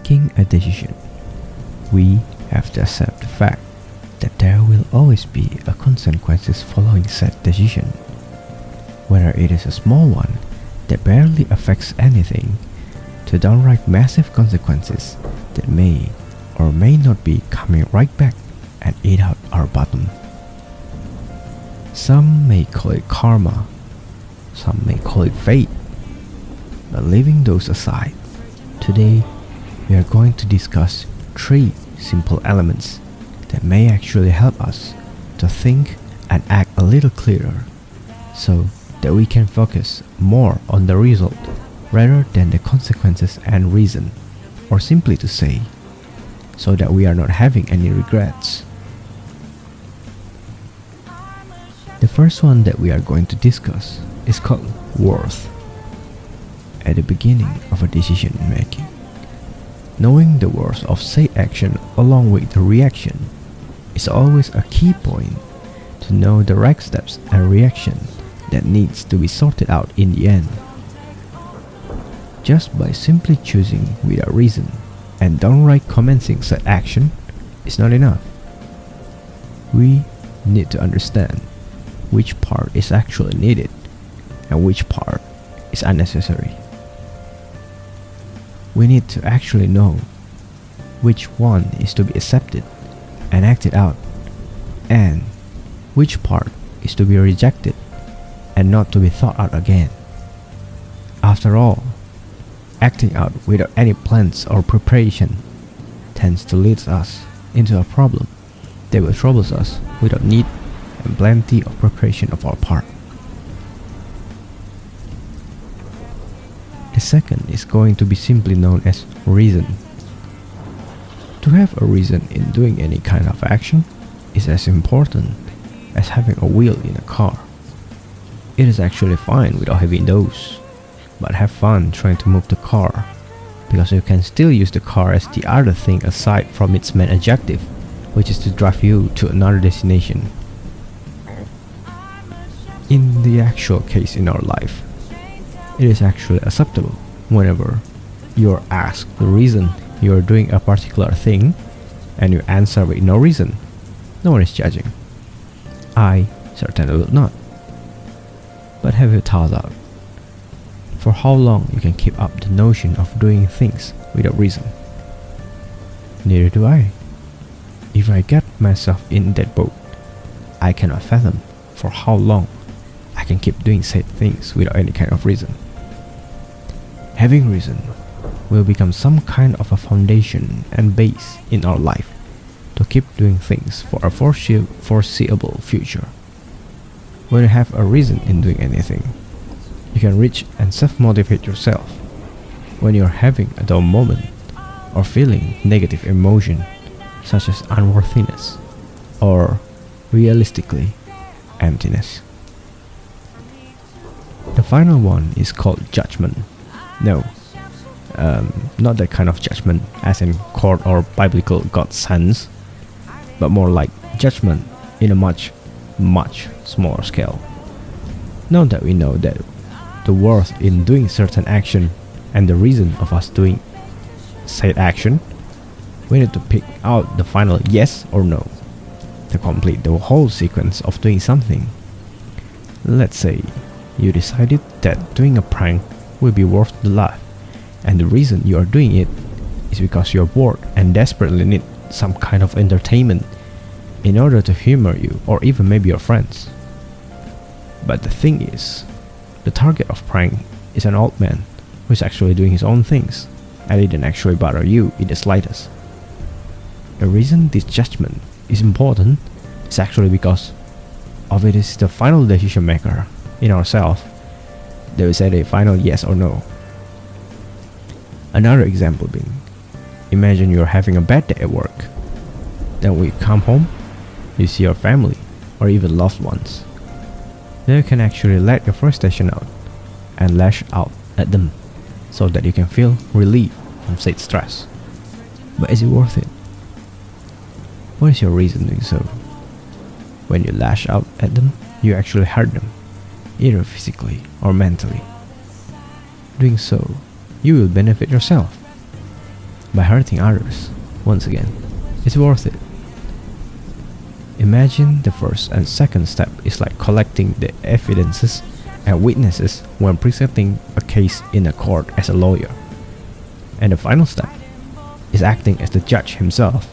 making a decision, we have to accept the fact that there will always be a consequences following said decision. Whether it is a small one that barely affects anything, to downright massive consequences that may or may not be coming right back and eat out our bottom. Some may call it karma, some may call it fate, but leaving those aside, today we are going to discuss 3 simple elements that may actually help us to think and act a little clearer, so that we can focus more on the result rather than the consequences and reason, or simply to say, so that we are not having any regrets. The first one that we are going to discuss is called worth. At the beginning of a decision making, knowing the worth of said action along with the reaction is always a key point to know the right steps and reaction that needs to be sorted out in the end. Just by simply choosing without reason and downright commencing said action is not enough. We need to understand which part is actually needed and which part is unnecessary. We need to actually know which one is to be accepted and acted out, and which part is to be rejected and not to be thought out again. After all, acting out without any plans or preparation tends to lead us into a problem that will trouble us without need and plenty of preparation of our part. The second is going to be simply known as reason. To have a reason in doing any kind of action is as important as having a wheel in a car. It is actually fine without having those, but have fun trying to move the car, because you can still use the car as the other thing aside from its main objective, which is to drive you to another destination. In the actual case in our life, it is actually acceptable whenever you are asked the reason you are doing a particular thing and you answer with no reason. No one is judging. I certainly will not. But have you thought out for how long you can keep up the notion of doing things without reason? Neither do I. If I get myself in that boat, I cannot fathom for how long I can keep doing said things without any kind of reason. Having reason will become some kind of a foundation and base in our life to keep doing things for a foreseeable future. When you have a reason in doing anything, you can reach and self-motivate yourself. When you're having a down moment or feeling negative emotion such as unworthiness or realistically emptiness. The final one is called judgment. No, not that kind of judgment as in court or biblical God sense, but more like judgment in a much smaller scale. Now that we know that the worth in doing certain action and the reason of us doing said action, we need to pick out the final yes or no to complete the whole sequence of doing something. Let's say you decided that doing a prank will be worth the laugh, and the reason you are doing it is because you are bored and desperately need some kind of entertainment in order to humor you or even maybe your friends. But the thing is, the target of prank is an old man who is actually doing his own things and it didn't actually bother you in the slightest. The reason this judgment is important is actually because of it is the final decision maker in ourselves that will say the final yes or no. Another example being, imagine you're having a bad day at work. Then when you come home, you see your family or even loved ones. Then you can actually let your frustration out and lash out at them so that you can feel relief from said stress. But is it worth it? What is your reason doing so? When you lash out at them, you actually hurt them, either physically or mentally. Doing so, you will benefit yourself. by hurting others. Once again, it's worth it. Imagine the first and second step is like collecting the evidences and witnesses when presenting a case in a court as a lawyer. And the final step is acting as the judge himself.